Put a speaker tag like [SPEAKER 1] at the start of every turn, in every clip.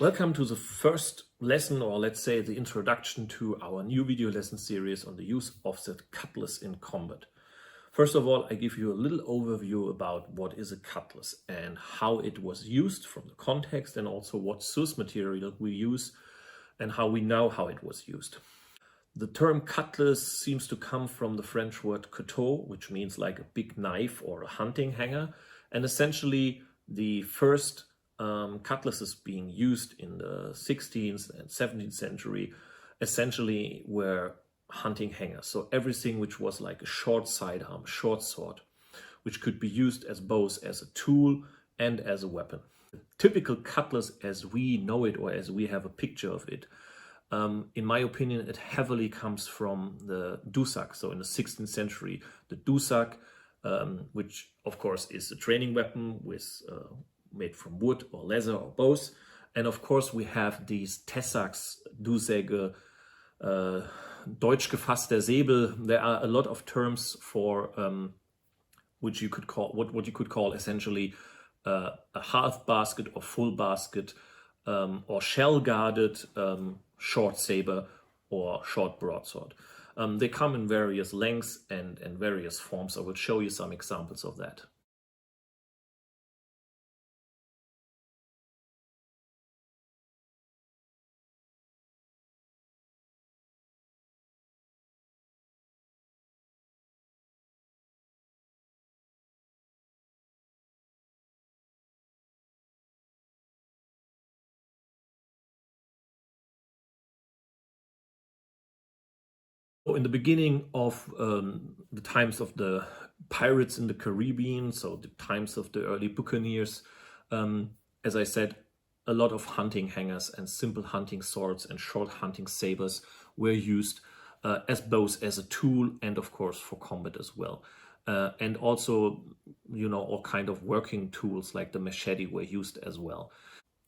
[SPEAKER 1] Welcome to the first lesson, or let's say the introduction to our new video lesson series on the use of the cutlass in combat. First of all, I give you a little overview about what is a cutlass and how it was used from the context, and also what source material we use and how we know how it was used. The term cutlass seems to come from the French word couteau, which means like a big knife or a hunting hanger, and essentially the first cutlasses being used in the 16th and 17th century essentially were hunting hangers. So everything which was like a short sidearm, short sword, which could be used as both as a tool and as a weapon. The typical cutlass as we know it, or as we have a picture of it, in my opinion, it heavily comes from the dusak. So in the 16th century, the dusak, which of course is a training weapon with made from wood or leather or both. And of course we have these Tessaks, Dusäge, Deutsch gefasster Säbel. There are a lot of terms for which you could call what you could call essentially a half basket or full basket, or shell guarded short saber or short broadsword. They come in various lengths and various forms. I will show you some examples of that. In the beginning of the times of the pirates in the Caribbean, so the times of the early buccaneers, as I said, a lot of hunting hangers and simple hunting swords and short hunting sabers were used as both as a tool and of course for combat as well. And also, you know, all kind of working tools like the machete were used as well.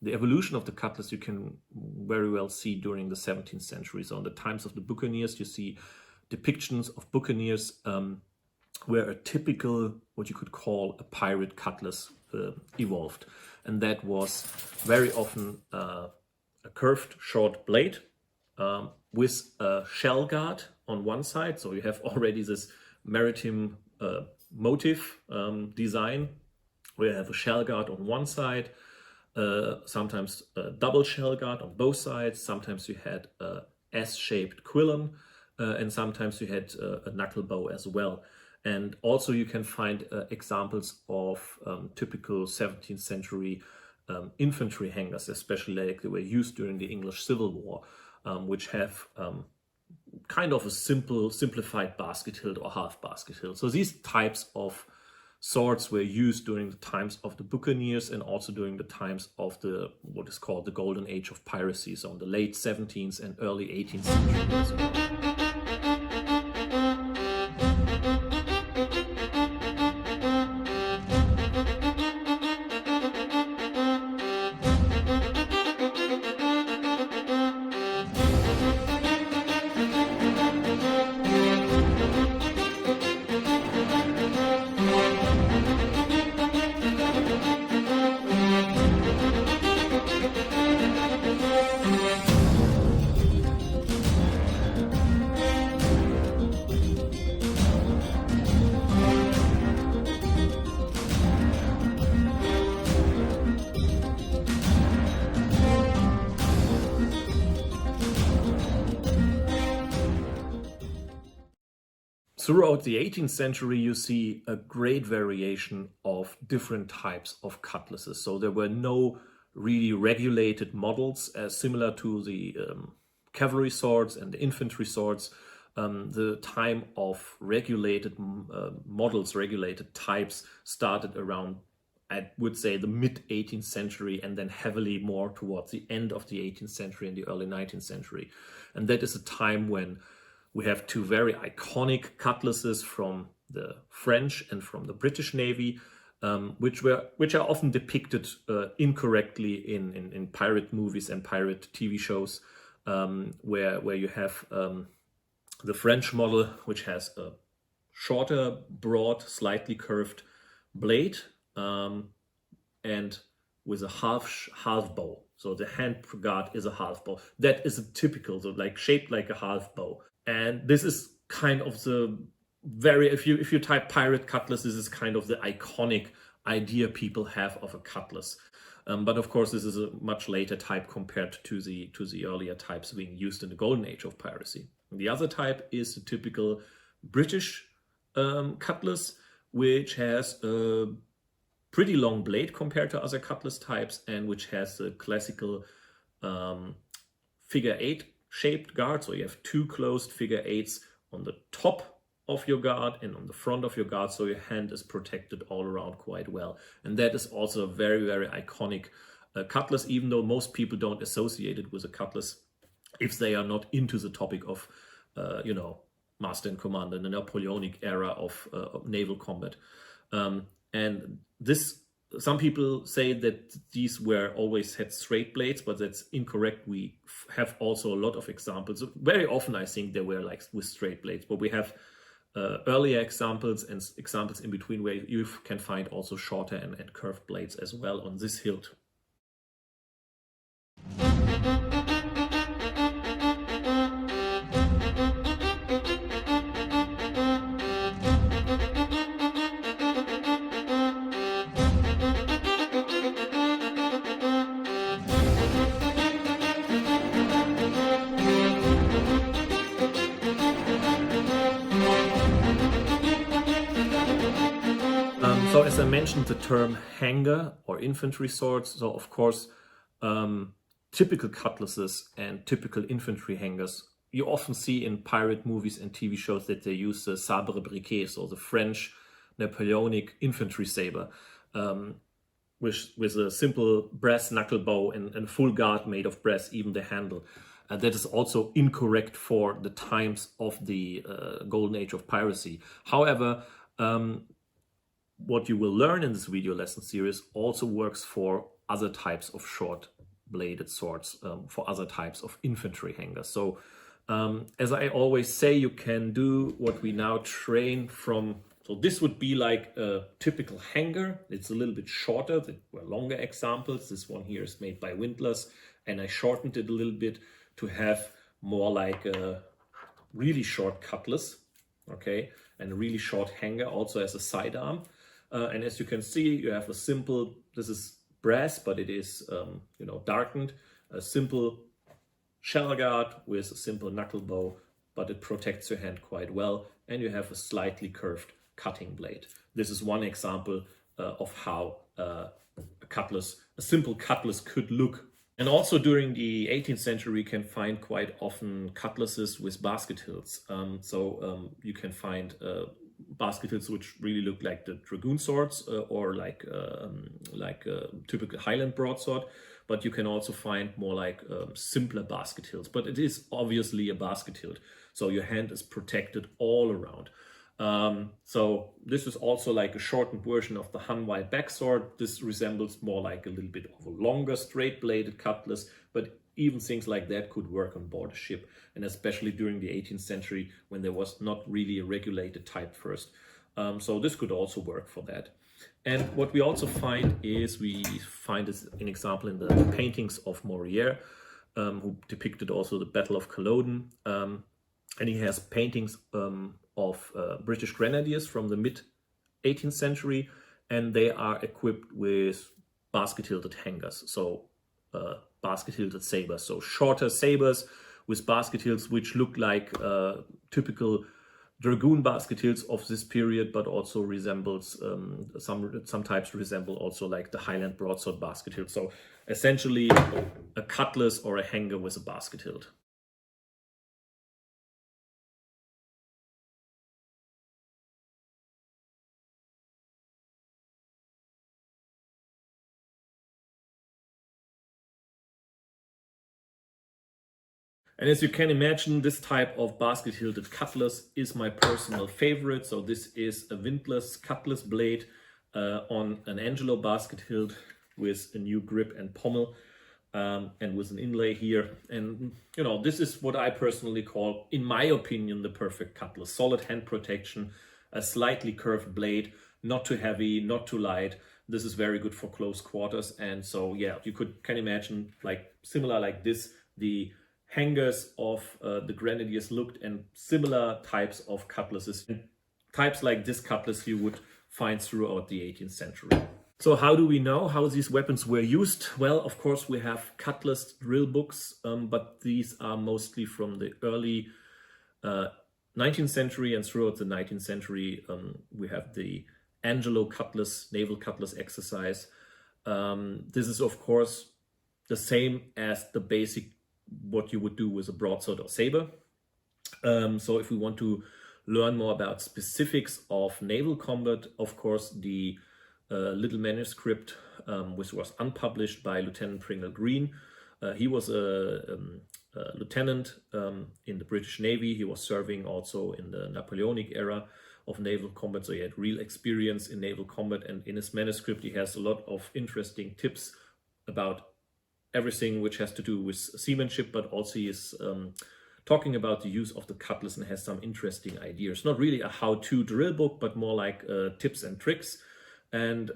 [SPEAKER 1] The evolution of the cutlass you can very well see during the 17th century. So in the times of the buccaneers, you see depictions of buccaneers where a typical, what you could call a pirate cutlass evolved. And that was very often a curved short blade with a shell guard on one side. So you have already this maritime motive design where you have a shell guard on one side, sometimes a double shell guard on both sides. Sometimes you had a S-shaped quillon, and sometimes you had a knuckle bow as well. And also you can find examples of typical 17th century infantry hangers, especially like they were used during the English Civil War, which have kind of a simplified basket hilt or half basket hilt. So these types of swords were used during the times of the buccaneers and also during the times of the what is called the golden age of piracy, so in the late 17th and early 18th century as well. Throughout the 18th century, you see a great variation of different types of cutlasses. So there were no really regulated models, similar to the cavalry swords and the infantry swords. The time of regulated models, regulated types started around, I would say, the mid-18th century, and then heavily more towards the end of the 18th century and the early 19th century. And that is a time when we have two very iconic cutlasses from the French and from the British Navy, which are often depicted incorrectly in pirate movies and pirate TV shows, where you have the French model, which has a shorter, broad, slightly curved blade, and with a half bow. So the hand guard is a half bow. That is a typical, so like shaped like a half bow. And this is kind of the very, if you type pirate cutlass, this is kind of the iconic idea people have of a cutlass. But of course, this is a much later type compared to the earlier types being used in the golden age of piracy. And the other type is the typical British cutlass, which has a pretty long blade compared to other cutlass types, and which has the classical figure 8 shaped guard. So you have two closed figure 8s on the top of your guard and on the front of your guard, so your hand is protected all around quite well. And that is also a very, very iconic cutlass, even though most people don't associate it with a cutlass if they are not into the topic of, master and commander in the Napoleonic era of naval combat. And this, some people say that these were always had straight blades, but that's incorrect. We have also a lot of examples. Very often I think they were like with straight blades, but we have earlier examples and examples in between where you can find also shorter and curved blades as well on this hilt. So as I mentioned, the term hanger or infantry swords. So of course, typical cutlasses and typical infantry hangers, you often see in pirate movies and TV shows that they use the sabre briquet, so the French Napoleonic infantry saber, with a simple brass knuckle bow and full guard made of brass, even the handle. That is also incorrect for the times of the golden age of piracy. However, what you will learn in this video lesson series also works for other types of short bladed swords, for other types of infantry hangers. So as I always say, you can do what we now train from. So this would be like a typical hanger. It's a little bit shorter. There were longer examples. This one here is made by Windlass, and I shortened it a little bit to have more like a really short cutlass, okay, and a really short hanger also as a sidearm. And as you can see, you have a simple, this is brass, but it is darkened, a simple shell guard with a simple knuckle bow, but it protects your hand quite well, and you have a slightly curved cutting blade. This is one example of how a simple cutlass could look. And also during the 18th century, you can find quite often cutlasses with basket hilts. You can find basket hilts which really look like the dragoon swords or like a typical Highland broadsword, but you can also find more like simpler basket hilts. But it is obviously a basket hilt, so your hand is protected all around. So this is also like a shortened version of the Hanwei backsword. This resembles more like a little bit of a longer straight bladed cutlass, but even things like that could work on board a ship, and especially during the 18th century when there was not really a regulated type first. So this could also work for that. And what we also find is, we find this an example in the paintings of Morière, who depicted also the Battle of Culloden. And he has paintings of British grenadiers from the mid-18th century, and they are equipped with basket-hilted hangers, so basket-hilted sabers, so shorter sabers with basket hilts which look like typical dragoon basket hilts of this period, but also resembles some types resemble also like the Highland broadsword basket hilt. So essentially a cutlass or a hanger with a basket hilt. And as you can imagine, this type of basket-hilted cutlass is my personal favorite. So this is a Windlass cutlass blade on an Angelo basket hilt with a new grip and pommel and with an inlay here. And this is what I personally call, in my opinion, the perfect cutlass. Solid hand protection, a slightly curved blade, not too heavy, not too light, This is very good for close quarters. And so, yeah, you can imagine like similar like this, the hangers of the grenadiers looked, and similar types of cutlasses. And types like this cutlass you would find throughout the 18th century. So how do we know how these weapons were used? Well, of course, we have cutlass drill books, but these are mostly from the early 19th century, and throughout the 19th century, we have the Angelo Cutlass, Naval Cutlass exercise. This is, of course, the same as the basic what you would do with a broadsword or saber. So if we want to learn more about specifics of naval combat, of course, the little manuscript, which was unpublished by Lieutenant Pringle-Green. He was a lieutenant in the British Navy. He was serving also in the Napoleonic era of naval combat, so he had real experience in naval combat. And in his manuscript, he has a lot of interesting tips about everything which has to do with seamanship, but also he is talking about the use of the cutlass and has some interesting ideas. Not really a how-to drill book, but more like tips and tricks. And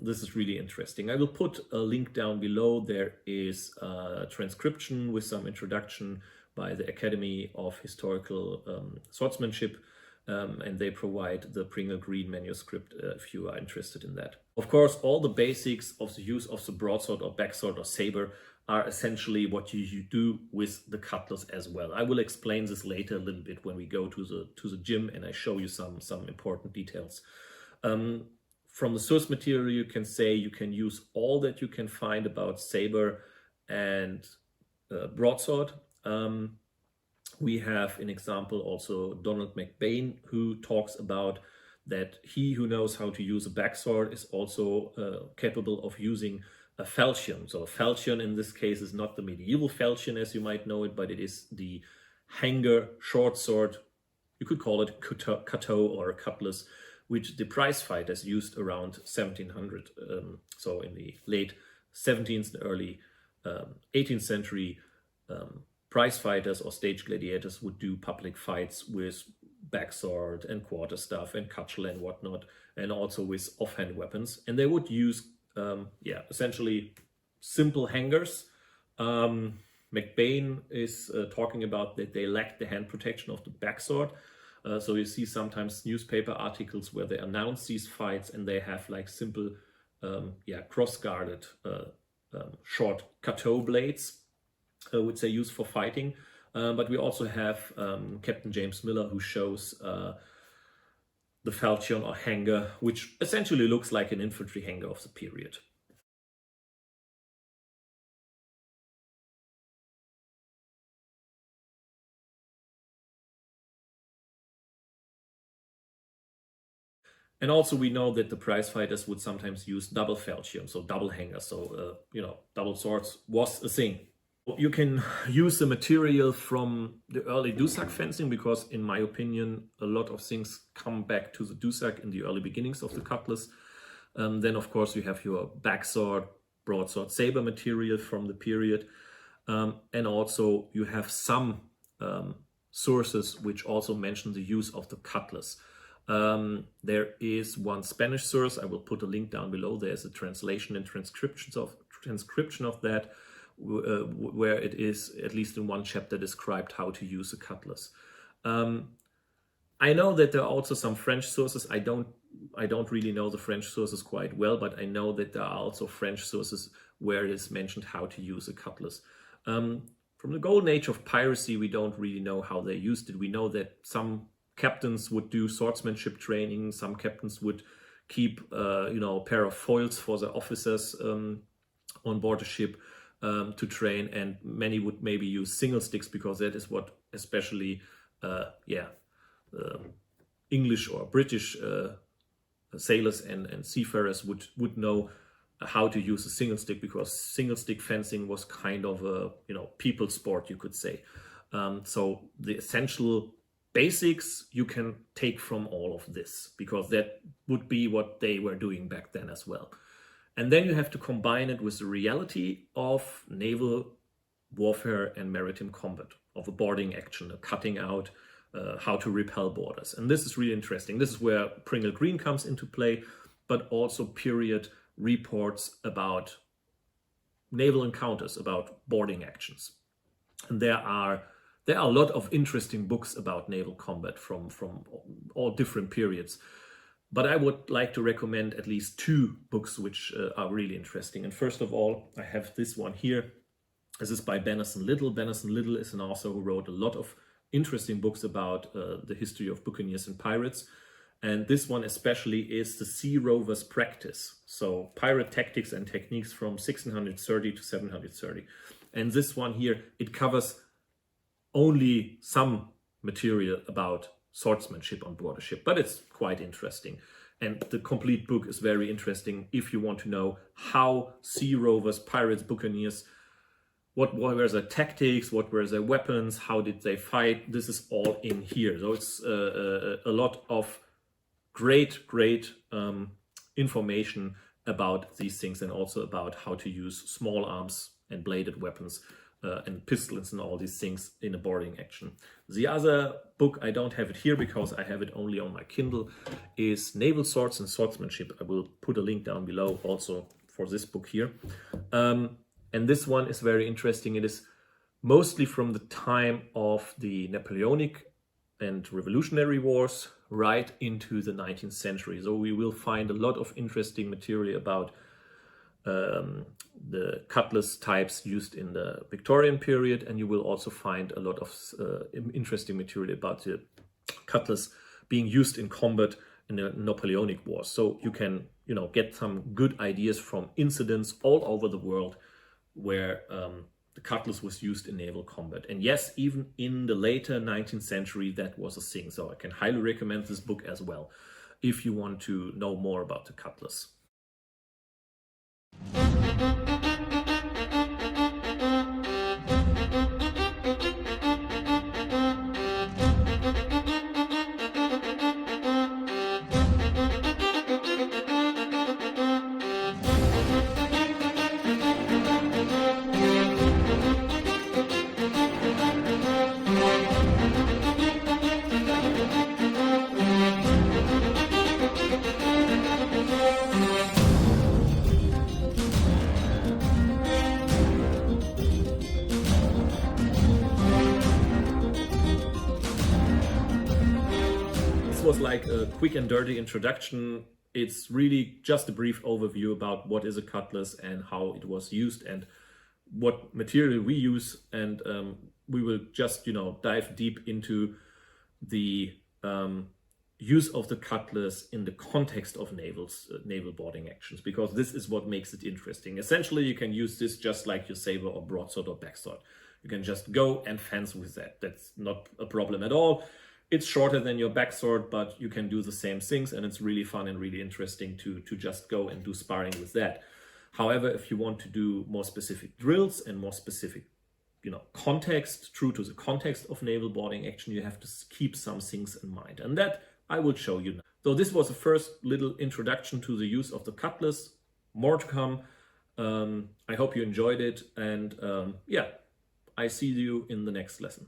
[SPEAKER 1] this is really interesting. I will put a link down below. There is a transcription with some introduction by the Academy of Historical Swordsmanship, and they provide the Pringle-Green manuscript if you are interested in that. Of course, all the basics of the use of the broadsword or backsword or saber are essentially what you do with the cutlass as well. I will explain this later a little bit when we go to the gym and I show you some important details. From the source material, you can say you can use all that you can find about saber and broadsword. We have an example also Donald McBain, who talks about that he who knows how to use a backsword is also capable of using a falchion. So a falchion in this case is not the medieval falchion as you might know it, but it is the hanger short sword. You could call it cateau or a cutlass, which the prize fighters used around 1700. So in the late 17th and early 18th century, prize fighters or stage gladiators would do public fights with backsword and quarterstaff and cudgel and whatnot, and also with offhand weapons. And they would use, essentially simple hangers. McBain is talking about that they lacked the hand protection of the backsword. So you see sometimes newspaper articles where they announce these fights and they have like simple, cross-guarded short cateau blades, which they use for fighting. But we also have Captain James Miller, who shows the falchion or hanger, which essentially looks like an infantry hanger of the period. And also we know that the prize fighters would sometimes use double falchion, so double hanger. So, double swords was a thing. You can use the material from the early Dusak fencing because, in my opinion, a lot of things come back to the Dusak in the early beginnings of the cutlass. Then, of course, you have your backsword, broadsword, saber material from the period. And also you have some sources which also mention the use of the cutlass. There is one Spanish source. I will put a link down below. There's a translation and transcription of that, where it is, at least in one chapter, described how to use a cutlass. I know that there are also some French sources. I don't really know the French sources quite well, but I know that there are also French sources where it is mentioned how to use a cutlass. From the golden age of piracy, we don't really know how they used it. We know that some captains would do swordsmanship training. Some captains would keep, a pair of foils for their officers on board the ship to train, and many would maybe use single sticks because that is what especially, English or British sailors and seafarers would know how to use a single stick, because single stick fencing was kind of a people sport, you could say. So the essential basics you can take from all of this, because that would be what they were doing back then as well. And then you have to combine it with the reality of naval warfare and maritime combat, of a boarding action, a cutting out, how to repel boarders. And this is really interesting. This is where Pringle-Green comes into play, but also period reports about naval encounters, about boarding actions. And there are a lot of interesting books about naval combat from all different periods. But I would like to recommend at least 2 books which are really interesting. And first of all, I have this one here. This is by Benison Little. Benison Little is an author who wrote a lot of interesting books about the history of buccaneers and pirates. And this one especially is the Sea Rover's Practice. So pirate tactics and techniques from 1630 to 730. And this one here, it covers only some material about swordsmanship on board a ship, but it's quite interesting. And the complete book is very interesting if you want to know how sea rovers, pirates, buccaneers, what were their tactics, what were their weapons, how did they fight. This is all in here. So it's a lot of great information about these things, and also about how to use small arms and bladed weapons and pistols and all these things in a boarding action. The other book, I don't have it here because I have it only on my Kindle, is Naval Swords and Swordsmanship. I will put a link down below also for this book here. And this one is very interesting. It is mostly from the time of the Napoleonic and Revolutionary Wars right into the 19th century. So we will find a lot of interesting material about the cutlass types used in the Victorian period, and you will also find a lot of interesting material about the cutlass being used in combat in the Napoleonic Wars. So you can, get some good ideas from incidents all over the world where the cutlass was used in naval combat. And yes, even in the later 19th century, that was a thing. So I can highly recommend this book as well if you want to know more about the cutlass. Was like a quick and dirty introduction. It's really just a brief overview about what is a cutlass and how it was used and what material we use, and we will just dive deep into the use of the cutlass in the context of naval boarding actions, because this is what makes it interesting. Essentially, you can use this just like your saber or broadsword or backsword. You can just go and fence with that. That's not a problem at all. It's shorter than your backsword, but you can do the same things, and it's really fun and really interesting to just go and do sparring with that. However, if you want to do more specific drills and more specific, context, true to the context of naval boarding action, you have to keep some things in mind, and that I will show you now. So this was the first little introduction to the use of the cutlass. More to come. I hope you enjoyed it, and I see you in the next lesson.